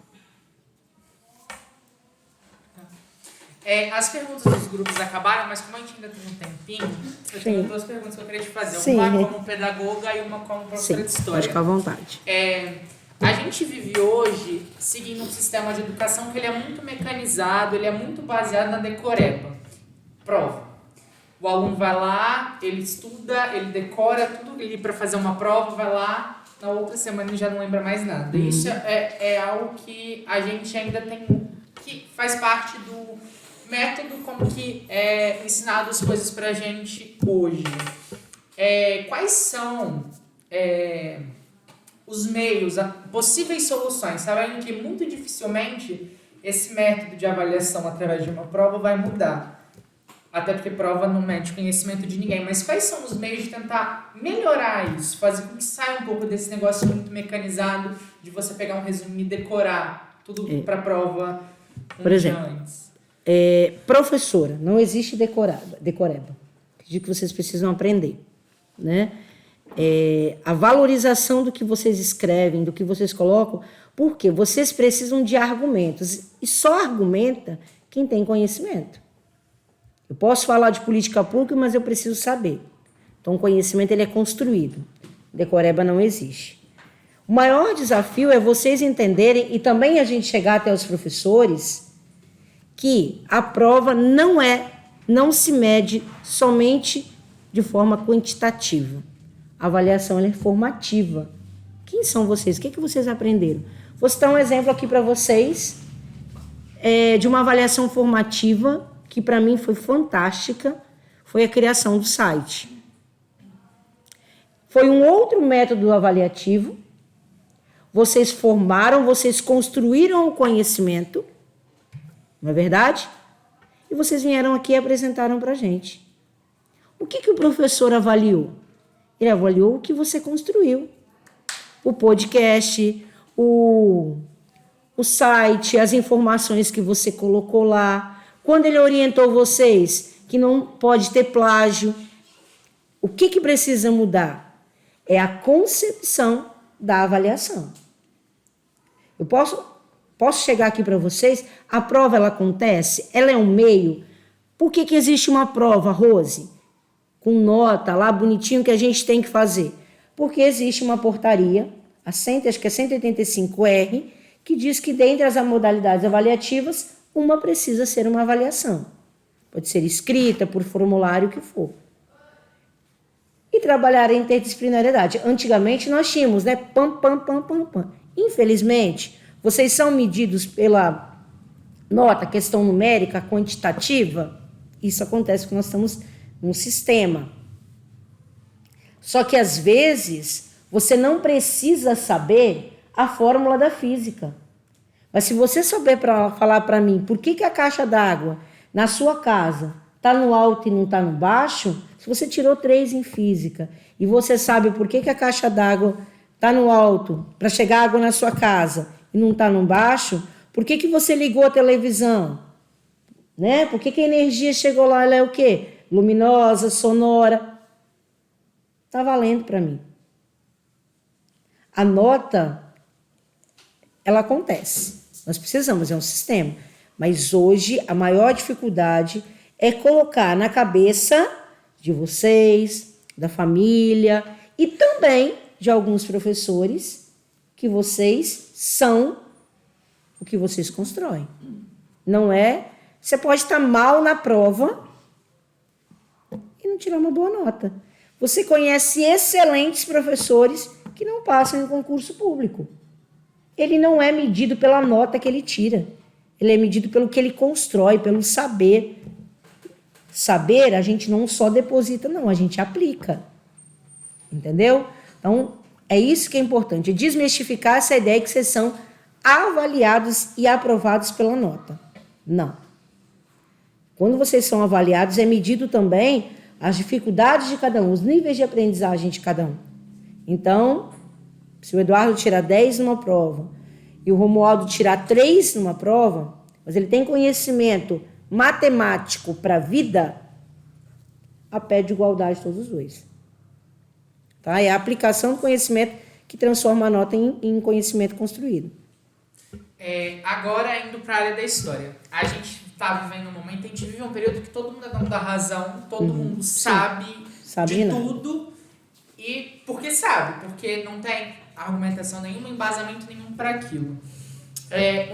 As perguntas dos grupos acabaram, mas como a gente ainda tem um tempinho, eu tenho duas perguntas que eu queria te fazer. Sim. Uma como pedagoga e uma como professora de história. Pode ficar à vontade. A gente vive hoje seguindo um sistema de educação que ele é muito mecanizado, ele é muito baseado na decoreba. Prova. O aluno vai lá, ele estuda, ele decora tudo ali para fazer uma prova, vai lá, na outra semana ele já não lembra mais nada. Isso é algo que a gente ainda tem, que faz parte do método como que é ensinado as coisas pra gente hoje. Quais são os meios, possíveis soluções, sabendo que muito dificilmente esse método de avaliação através de uma prova vai mudar. Até porque prova não mede conhecimento de ninguém. Mas quais são os meios de tentar melhorar isso? Fazer com que saia um pouco desse negócio muito mecanizado de você pegar um resumo e decorar tudo para a prova. Por exemplo, professora, não existe decoreba. Acredito que vocês precisam aprender, né? A valorização do que vocês escrevem, do que vocês colocam, porque vocês precisam de argumentos. E só argumenta quem tem conhecimento. Eu posso falar de política pública, mas eu preciso saber. Então, o conhecimento ele é construído. Decoreba não existe. O maior desafio é vocês entenderem, e também a gente chegar até os professores, que a prova não se mede somente de forma quantitativa. A avaliação ela é formativa. Quem são vocês? O que vocês aprenderam? Vou citar um exemplo aqui para vocês de uma avaliação formativa que para mim foi fantástica, foi a criação do site. Foi um outro método avaliativo. Vocês formaram, vocês construíram o conhecimento, não é verdade? E vocês vieram aqui e apresentaram para a gente. O que o professor avaliou? Ele avaliou o que você construiu. O podcast, o site, as informações que você colocou lá. Quando ele orientou vocês que não pode ter plágio, o que precisa mudar? É a concepção da avaliação. Eu posso chegar aqui para vocês, a prova ela acontece, ela é um meio. Por que existe uma prova, Rose? Com nota lá bonitinho que a gente tem que fazer? Porque existe uma portaria acho que é 185R, que diz que dentre as modalidades avaliativas, uma precisa ser uma avaliação. Pode ser escrita, por formulário, o que for. E trabalhar a interdisciplinariedade. Antigamente nós tínhamos, né? Pam. Infelizmente, vocês são medidos pela nota, questão numérica, quantitativa. Isso acontece porque nós estamos num sistema. Só que, às vezes, você não precisa saber a fórmula da física. Mas se você souber falar para mim por que a caixa d'água na sua casa está no alto e não está no baixo, se você tirou 3 em física e você sabe por que a caixa d'água está no alto para chegar água na sua casa e não está no baixo, por que você ligou a televisão? Né? Por que a energia chegou lá? Ela é o quê? Luminosa, sonora. Está valendo para mim. A nota, ela acontece. Nós precisamos, é um sistema. Mas hoje a maior dificuldade é colocar na cabeça de vocês, da família e também de alguns professores que vocês são o que vocês constroem. Não é... Você pode estar mal na prova e não tirar uma boa nota. Você conhece excelentes professores que não passam em concurso público. Ele não é medido pela nota que ele tira. Ele é medido pelo que ele constrói, pelo saber. Saber, a gente não só deposita, não, a gente aplica. Entendeu? Então, é isso que é importante. Desmistificar essa ideia que vocês são avaliados e aprovados pela nota. Não. Quando vocês são avaliados, é medido também as dificuldades de cada um, os níveis de aprendizagem de cada um. Então, se o Eduardo tirar 10 numa prova e o Romualdo tirar 3 numa prova, mas ele tem conhecimento matemático para a vida, a pé de igualdade todos os dois. Tá? É a aplicação do conhecimento que transforma a nota em conhecimento construído. Agora, indo para a área da história. A gente está vivendo um momento, a gente vive um período que todo mundo é dono da razão, todo mundo sabe de tudo. E porque sabe, porque não tem argumentação nenhuma, embasamento nenhum para aquilo.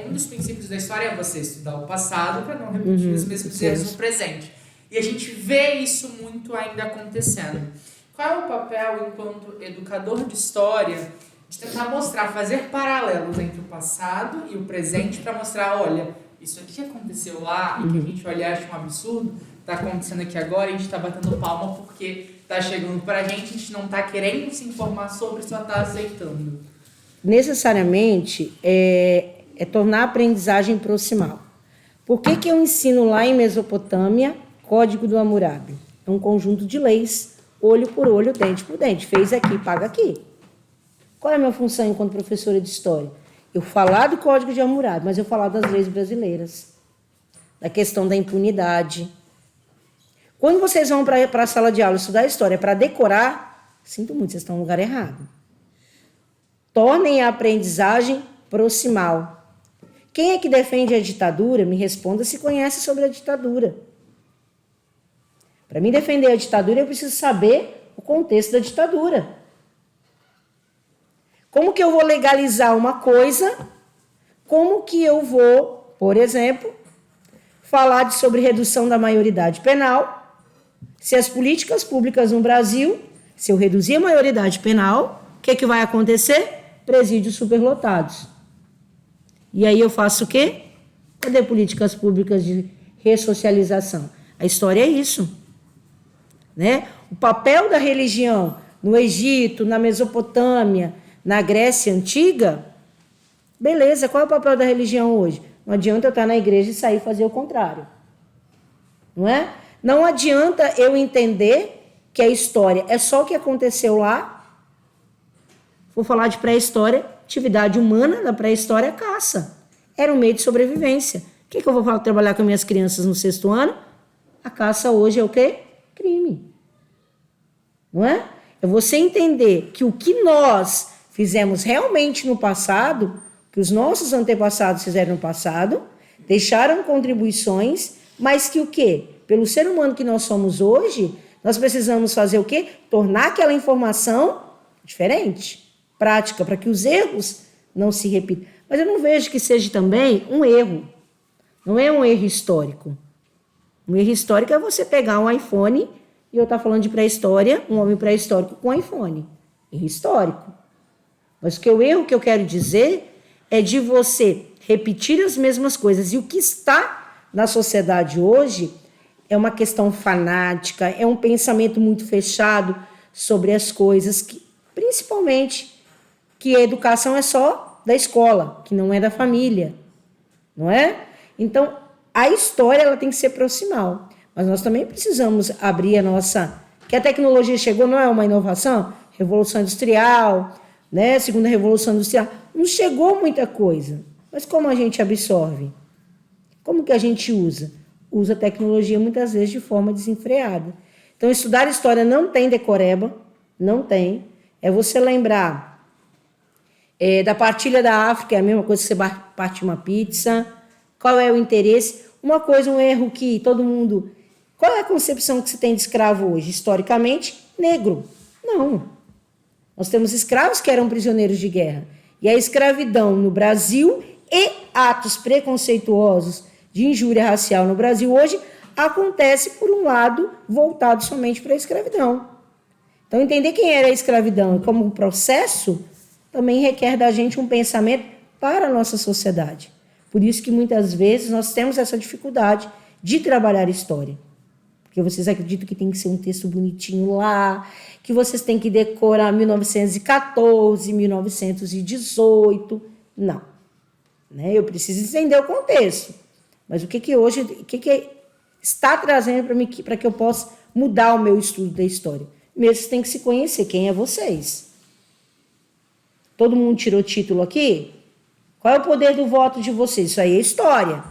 Um dos princípios da história é você estudar o passado para não repetir os mesmos erros no presente. E a gente vê isso muito ainda acontecendo. Qual é o papel, enquanto educador de história, de tentar mostrar, fazer paralelos entre o passado e o presente para mostrar, olha, isso aqui aconteceu lá e que a gente olha e acha um absurdo, está acontecendo aqui agora e a gente está batendo palma porque está chegando para a gente não está querendo se informar sobre, só está aceitando. Necessariamente é tornar a aprendizagem proximal. Por que eu ensino lá em Mesopotâmia Código do Hammurabi? É um conjunto de leis, olho por olho, dente por dente. Fez aqui, paga aqui. Qual é a minha função enquanto professora de história? Eu falar do Código de Hammurabi, mas eu falar das leis brasileiras, da questão da impunidade. Quando vocês vão para a sala de aula estudar história para decorar, sinto muito, vocês estão no lugar errado. Tornem a aprendizagem proximal. Quem é que defende a ditadura? Me responda se conhece sobre a ditadura. Para mim defender a ditadura, eu preciso saber o contexto da ditadura. Como que eu vou legalizar uma coisa? Como que eu vou, por exemplo, falar sobre redução da maioridade penal? Se as políticas públicas no Brasil, se eu reduzir a maioridade penal, o que vai acontecer? Presídios superlotados. E aí eu faço o quê? Cadê políticas públicas de ressocialização? A história é isso. Né? O papel da religião no Egito, na Mesopotâmia, na Grécia Antiga, beleza, qual é o papel da religião hoje? Não adianta eu estar na igreja e sair fazer o contrário. Não é? Não adianta eu entender que a história é só o que aconteceu lá. Vou falar de pré-história, atividade humana da pré-história, caça. Era um meio de sobrevivência. O que eu vou trabalhar com minhas crianças no 6º ano? A caça hoje é o quê? Crime. Não é? É você entender que o que nós fizemos realmente no passado, que os nossos antepassados fizeram no passado, deixaram contribuições, mas que o quê? Pelo ser humano que nós somos hoje, nós precisamos fazer o quê? Tornar aquela informação diferente. prática, para que os erros não se repitam. Mas eu não vejo que seja também um erro. Não é um erro histórico. Um erro histórico é você pegar um iPhone, e eu estou falando de pré-história, um homem pré-histórico com iPhone. Erro histórico. Mas o erro que eu quero dizer é de você repetir as mesmas coisas. E o que está na sociedade hoje é uma questão fanática, é um pensamento muito fechado sobre as coisas, que, principalmente que a educação é só da escola, que não é da família, não é? Então, a história ela tem que ser proximal, mas nós também precisamos abrir a nossa... Que a tecnologia chegou, não é uma inovação? Revolução Industrial, né? Segunda Revolução Industrial. Não chegou muita coisa, mas como a gente absorve? Como que a gente usa? Usa a tecnologia muitas vezes de forma desenfreada. Então, estudar história não tem decoreba, não tem. É você lembrar da partilha da África, é a mesma coisa que você partir uma pizza. Qual é o interesse? Uma coisa, um erro que todo mundo... Qual é a concepção que se tem de escravo hoje? Historicamente, negro. Não. Nós temos escravos que eram prisioneiros de guerra. E a escravidão no Brasil e atos preconceituosos de injúria racial no Brasil hoje acontece, por um lado, voltado somente para a escravidão. Então, entender quem era a escravidão e como um processo também requer da gente um pensamento para a nossa sociedade. Por isso que muitas vezes nós temos essa dificuldade de trabalhar história. Porque vocês acreditam que tem que ser um texto bonitinho lá, que vocês têm que decorar 1914, 1918. Não. Né? Eu preciso entender o contexto. Mas o que hoje está trazendo para que eu possa mudar o meu estudo da história? Mesmo vocês têm que se conhecer quem é vocês. Todo mundo tirou título aqui? Qual é o poder do voto de vocês? Isso aí é história.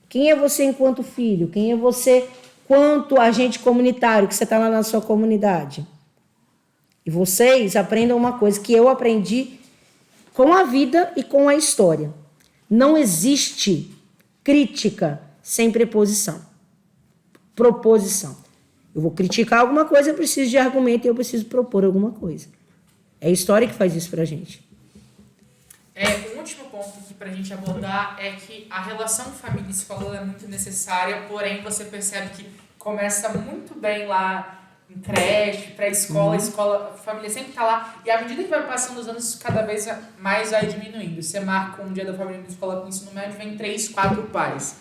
Quem é você enquanto filho? Quem é você quanto agente comunitário, que você está lá na sua comunidade? E vocês aprendam uma coisa que eu aprendi com a vida e com a história. Não existe crítica sem preposição. Proposição. Eu vou criticar alguma coisa, eu preciso de argumento e eu preciso propor alguma coisa. É a história que faz isso pra gente. O último ponto aqui pra gente abordar é que a relação família e escola é muito necessária, porém você percebe que começa muito bem lá em creche, pré-escola, escola, a família sempre tá lá, e à medida que vai passando os anos, cada vez mais vai diminuindo. Você marca um dia da família na escola com ensino médio, vem 3, 4 pais.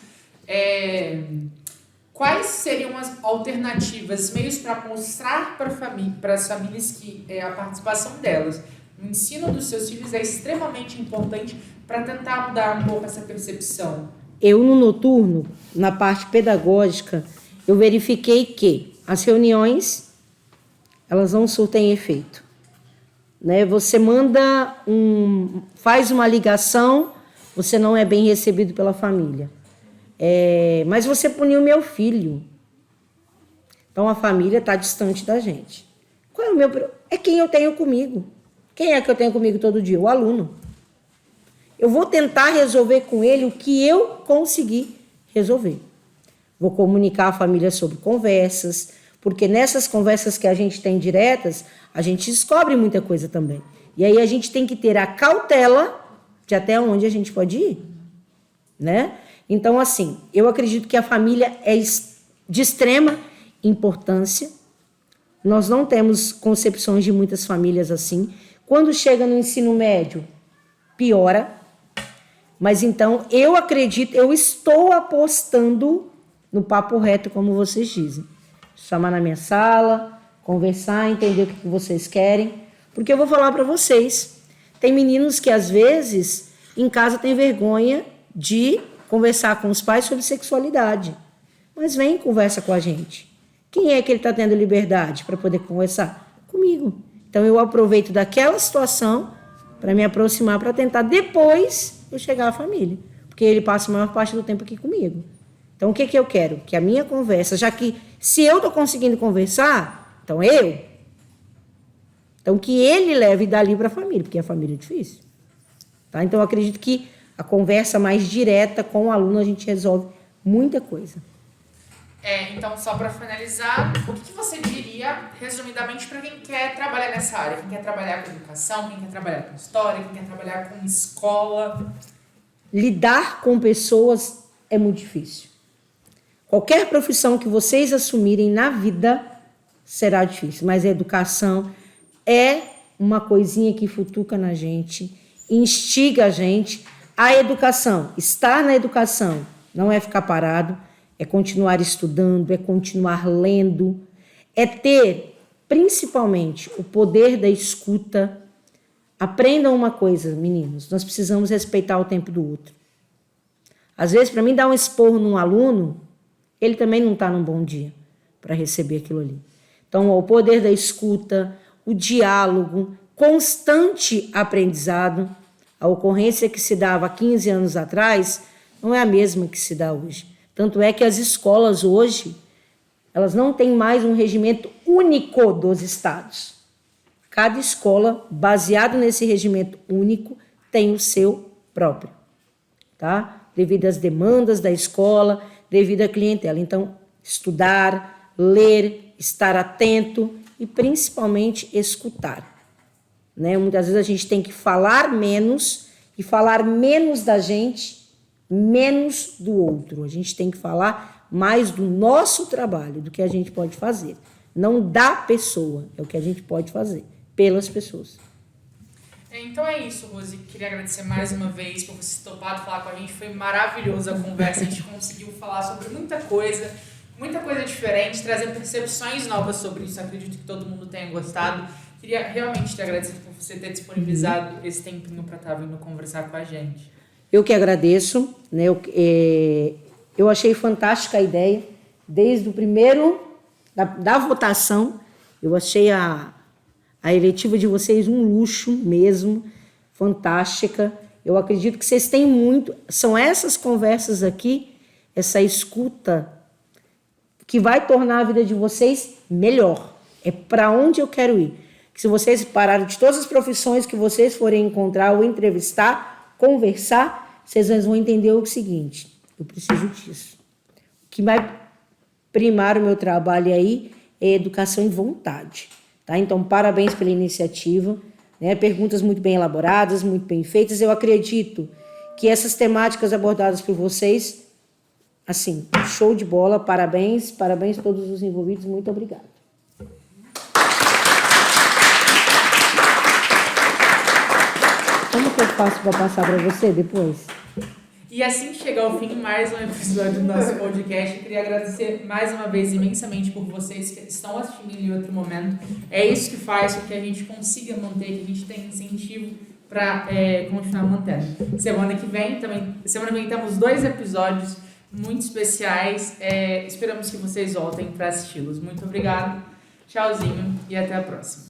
Quais seriam as alternativas, meios para mostrar para as famílias que a participação delas no ensino dos seus filhos é extremamente importante para tentar mudar um pouco essa percepção? Eu, no noturno, na parte pedagógica, eu verifiquei que as reuniões, elas não surtem efeito. Né? Você faz uma ligação, você não é bem recebido pela família. Mas você puniu meu filho. Então a família está distante da gente. Qual é o meu? É quem eu tenho comigo. Quem é que eu tenho comigo todo dia? O aluno. Eu vou tentar resolver com ele o que eu conseguir resolver. Vou comunicar a família sobre conversas, porque nessas conversas que a gente tem diretas, a gente descobre muita coisa também. E aí a gente tem que ter a cautela de até onde a gente pode ir, né? Então, assim, eu acredito que a família é de extrema importância. Nós não temos concepções de muitas famílias assim. Quando chega no ensino médio, piora. Mas então, eu acredito, eu estou apostando no papo reto, como vocês dizem. Chamar na minha sala, conversar, entender o que vocês querem. Porque eu vou falar para vocês, tem meninos que às vezes em casa têm vergonha de conversar com os pais sobre sexualidade. Mas vem e conversa com a gente. Quem é que ele está tendo liberdade para poder conversar? Comigo. Então eu aproveito daquela situação para me aproximar, para tentar depois eu chegar à família. Porque ele passa a maior parte do tempo aqui comigo. Então o que eu quero? Que a minha conversa, já que se eu estou conseguindo conversar, então eu. Então que ele leve dali para a família, porque a família é difícil. Tá? Então eu acredito que a conversa mais direta com o aluno, a gente resolve muita coisa. Então, só para finalizar, o que você diria, resumidamente, para quem quer trabalhar nessa área? Quem quer trabalhar com educação, quem quer trabalhar com história, quem quer trabalhar com escola? Lidar com pessoas é muito difícil. Qualquer profissão que vocês assumirem na vida será difícil, mas a educação é uma coisinha que futuca na gente, instiga a gente. A educação, estar na educação, não é ficar parado, é continuar estudando, é continuar lendo, é ter, principalmente, o poder da escuta. Aprendam uma coisa, meninos, nós precisamos respeitar o tempo do outro. Às vezes, para mim dar um esporro num aluno, ele também não está num bom dia para receber aquilo ali. Então, o poder da escuta, o diálogo, constante aprendizado. A ocorrência que se dava há 15 anos atrás não é a mesma que se dá hoje. Tanto é que as escolas hoje, elas não têm mais um regimento único dos estados. Cada escola, baseado nesse regimento único, tem o seu próprio, tá? Devido às demandas da escola, devido à clientela. Então, estudar, ler, estar atento e, principalmente, escutar. Né? Muitas vezes a gente tem que falar menos e falar menos da gente, menos do outro. A gente tem que falar mais do nosso trabalho, do que a gente pode fazer. Não da pessoa, é o que a gente pode fazer pelas pessoas. Então é isso, Rose. Queria agradecer mais uma vez por você ter topado falar com a gente. Foi maravilhosa a conversa. A gente conseguiu falar sobre muita coisa diferente, trazer percepções novas sobre isso. Acredito que todo mundo tenha gostado. Queria realmente te agradecer por você ter disponibilizado esse tempinho para estar vindo conversar com a gente. Eu que agradeço, né? Eu achei fantástica a ideia, desde o primeiro, da votação. Eu achei a eletiva de vocês um luxo mesmo, fantástica. Eu acredito que vocês têm muito. São essas conversas aqui, essa escuta, que vai tornar a vida de vocês melhor. É para onde eu quero ir. Que se vocês pararem de todas as profissões que vocês forem encontrar ou entrevistar, conversar, vocês vão entender o seguinte: eu preciso disso. O que vai primar o meu trabalho aí é educação e vontade. Tá? Então, parabéns pela iniciativa, né? Perguntas muito bem elaboradas, muito bem feitas. Eu acredito que essas temáticas abordadas por vocês, assim, show de bola, parabéns a todos os envolvidos, muito obrigada. Como que eu faço para passar para você depois? E assim que chegar ao fim, mais um episódio do nosso podcast, eu queria agradecer mais uma vez imensamente por vocês que estão assistindo em outro momento. É isso que faz com que a gente consiga manter, que a gente tenha incentivo para continuar mantendo. Semana que vem temos 2 episódios muito especiais. Esperamos que vocês voltem para assisti-los. Muito obrigado, tchauzinho e até a próxima.